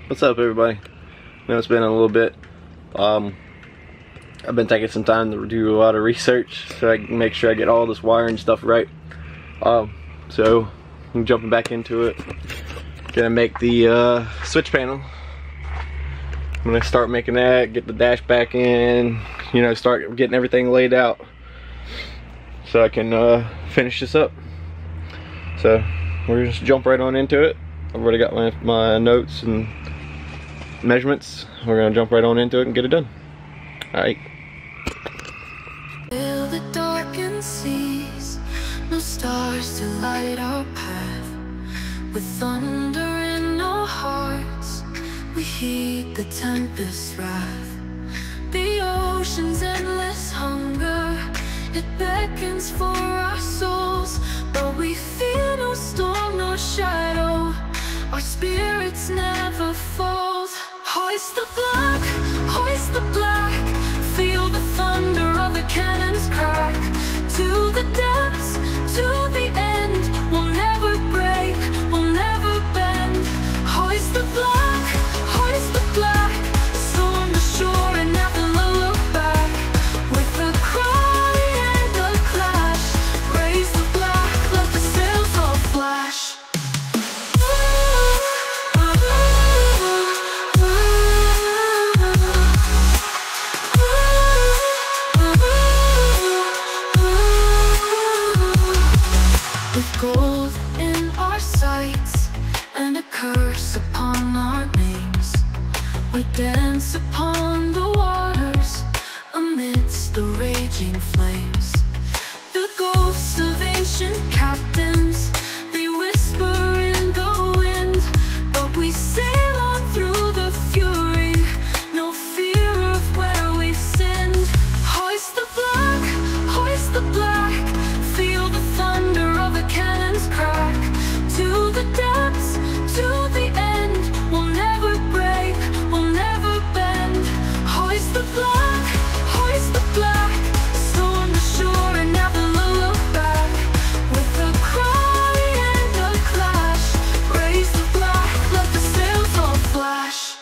What's up, everybody? I know it's been a little bit. I've been taking some time to do a lot of research so I can make sure I get all this wiring stuff right. So I'm jumping back into it. Gonna make the switch panel. I'm gonna start making that, get the dash back in, you know, start getting everything laid out so I can finish this up. So we're just jump right on into it. I've already got my notes and measurements. We're gonna jump right on into it and get it done. Alright. Fill the darkened seas, no stars to light our path. With thunder in our hearts, we heed the tempest's wrath. The ocean's endless hunger, it beckons for our souls. But we fear no storm, no shadow, our spirits never falls. Hoist the black, hoist the black, feel the thunder of the cannon's crack. To the depths, to the end, we'll never break, we'll never bend. Hoist the black, hoist the black, storm the shore and never look back. With a cry and a clash, raise the black, let the sails all flash. With gold in our sights and a curse upon our names, we dance upon the waters amidst the raging flames. The ghosts of ancient captains, they whisper in the wind, but we sail on through the fury, no fear of where we've sinned. Hoist the black, hoist the black, feel the thunder of the cannon's crack. To the depths, to the end, we'll never break, we'll never bend. Hoist the black, hoist the black, storm the shore and never look back. With a cry and a clash, raise the black, let the sails all flash.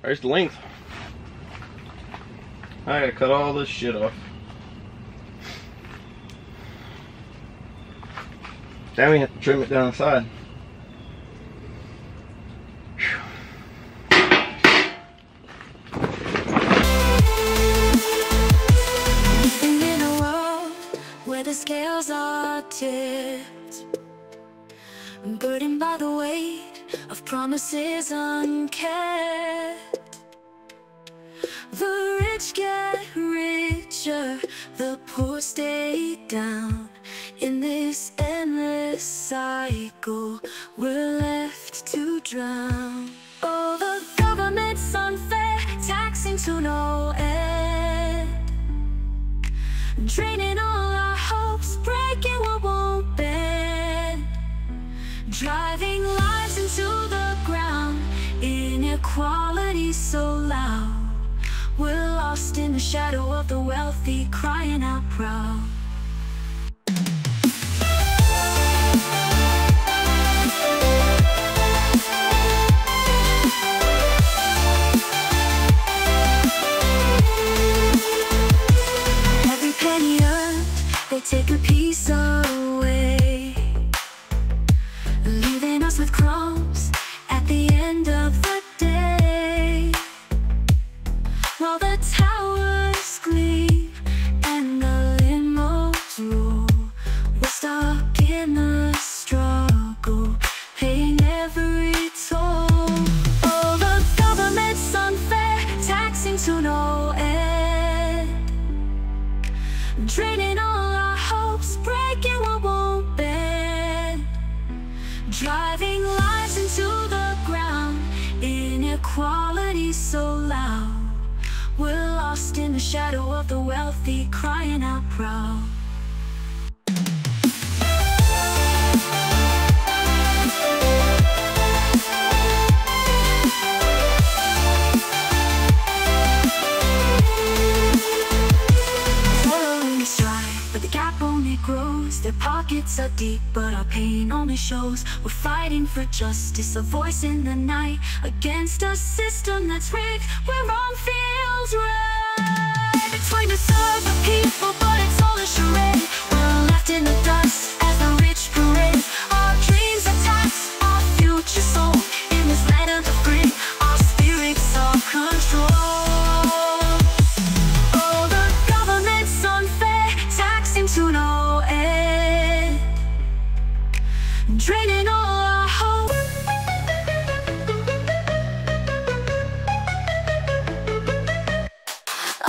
There's the length. I gotta cut all this shit off. Then we have to trim it down the side. Living in a world where the scales are tipped, burdened by the weight of promises unkept. The rich get richer, the poor stay down. In this endless cycle, we're left to drown. Oh, the government's unfair, taxing to no end, draining all our hopes, breaking what won't bend, driving lives into the ground. Inequality so loud, we're lost in the shadow of the wealthy, crying out proud. Every penny earned, they take a piece away, leaving us with crumbs at the end of the day. While the towers gleam and the limos draining all our hopes, breaking what won't bend, driving lives into the ground. Inequality so loud, we're lost in the shadow of the wealthy, crying out proud. Their pockets are deep, but our pain only shows. We're fighting for justice, a voice in the night, against a system that's rigged, where wrong feels right. It's trying to serve the people, but it's all a charade. We're left in the dust as the rich parade. Our dreams are taxed, our future sold. In this land of the free, our spirits are controlled. Oh, the government's unfair, taxing to no end, draining all our hope.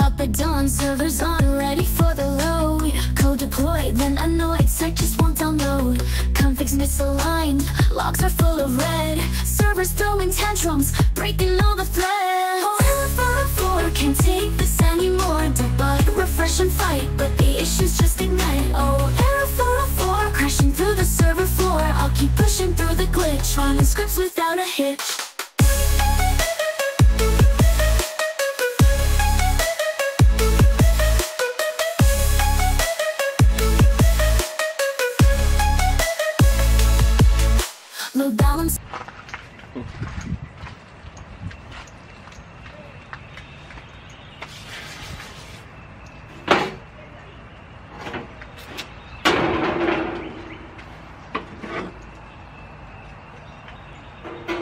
Up at dawn, servers on, ready for the load. Code deployed, then annoyed, site just won't download. Configs misaligned, logs are full of red. Servers throwing tantrums, breaking all the threads. Oh, L404 can't take this anymore. Debug, refresh and fight, but the issues just ignite. Oh, L404 crashing through the server floor. I'll keep pushing through the glitch, running scripts without a hitch. Load balance.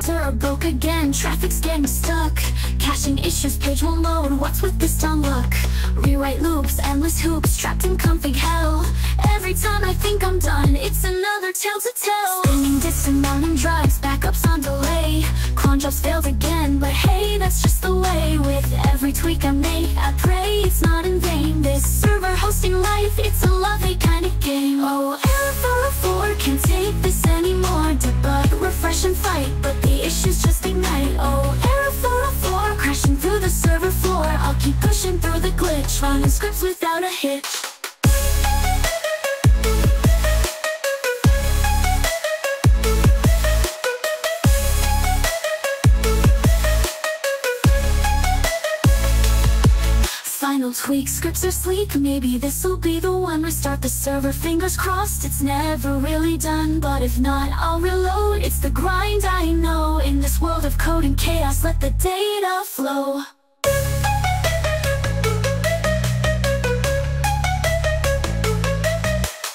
Server broke again, traffic's getting stuck. Caching issues, page won't load, what's with this down luck? Rewrite loops, endless hoops, trapped in config hell. Every time I think I'm done, it's another tale to tell. Spinning disks and mounting drives, backups on delay. Cron jobs failed again, but hey, that's just the way. With every tweak I make, I pray it's not in vain. This server hosting life, it's a lovely kind of game. Oh, L404 can't take this anymore. Debug, refresh and fight, but the issues just ignite. Oh, L404 crashing through the server floor. I'll keep pushing through the glitch, running scripts without a hitch. Final tweak, scripts are sleek, maybe this'll be the one. Restart the server, fingers crossed, it's never really done. But if not, I'll reload, it's the grind I know. In this world of code and chaos, let the data flow.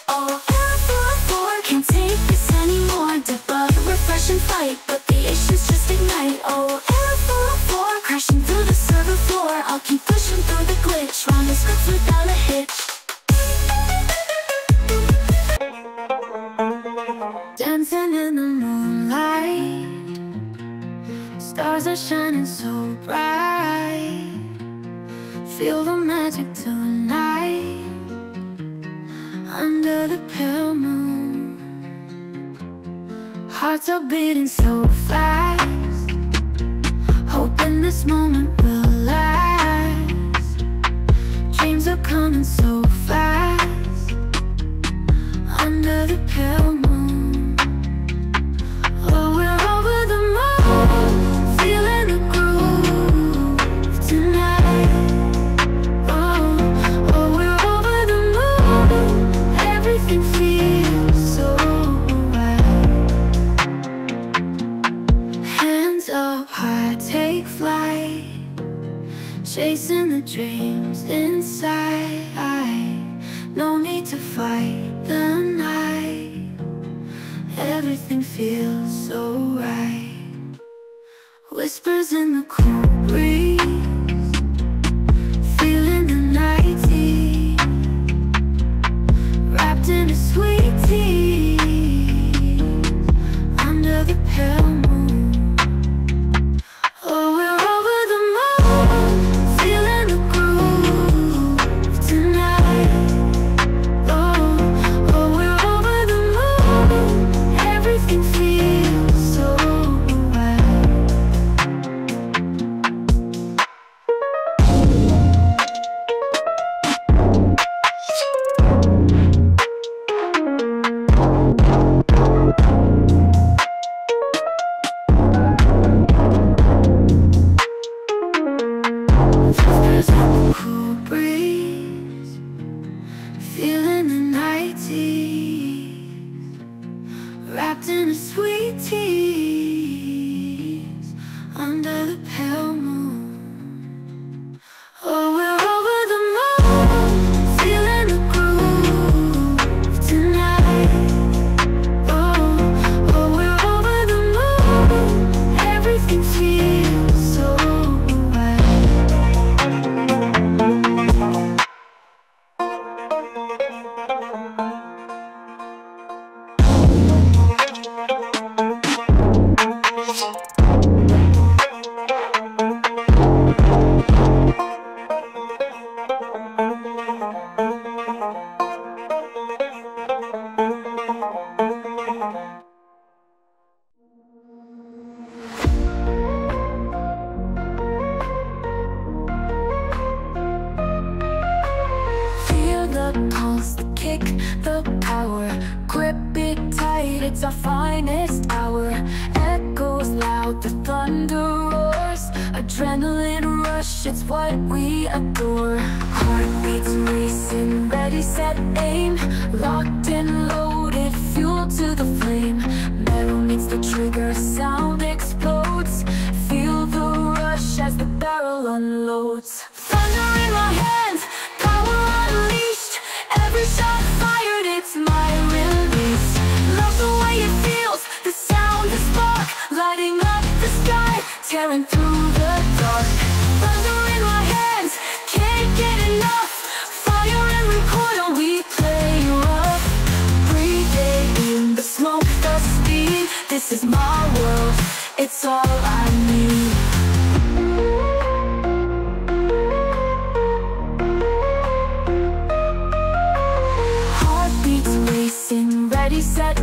Oh, L404 can't take this anymore. Debug, refresh and fight, but the issues just ignite. Oh, L404 crashing through the server floor. I'll keep pushing through the glitch, running scripts without a hitch. Dancing in the moonlight, stars are shining so bright. Feel the magic tonight, under the pale moon. Hearts are beating so fast, hoping this moment will last. Dreams are coming so fast, under the pale moon. Oh, we're over the moon, feeling the groove tonight. Oh, we're over the moon, everything feels so right. Hands up high, take flight, chasing the dreams inside. No need to fight the night, everything feels so right. Whispers in the cool breeze, feeling the night deep, wrapped in a sweet tea, under the pale moon. Oh, we're over the moon, feeling the groove tonight. feeling the night tease, wrapped in a sweet tease, under the pale moon. Oh, we're over the moon, feeling the groove tonight. Oh, oh, we're over the moon, everything feels so pulse, the kick, the power. Grip it tight, it's our finest hour. Echoes loud, the thunder roars. Adrenaline rush, it's what we adore. Heartbeats racing, ready, set, aim. Locked and loaded, fuel to the flame. Metal meets the trigger, sound explodes. Feel the rush as the barrel unloads. Thunder in my hands, power unleashed. Every shot fired, it's my release. Love the way it feels, the sound, the spark, lighting up the sky, tearing through the dark. Thunder in my hands, can't get enough. Fire and recoil, we play rough. Breathing in the smoke, the speed. This is my world, it's all I need. Ready, set,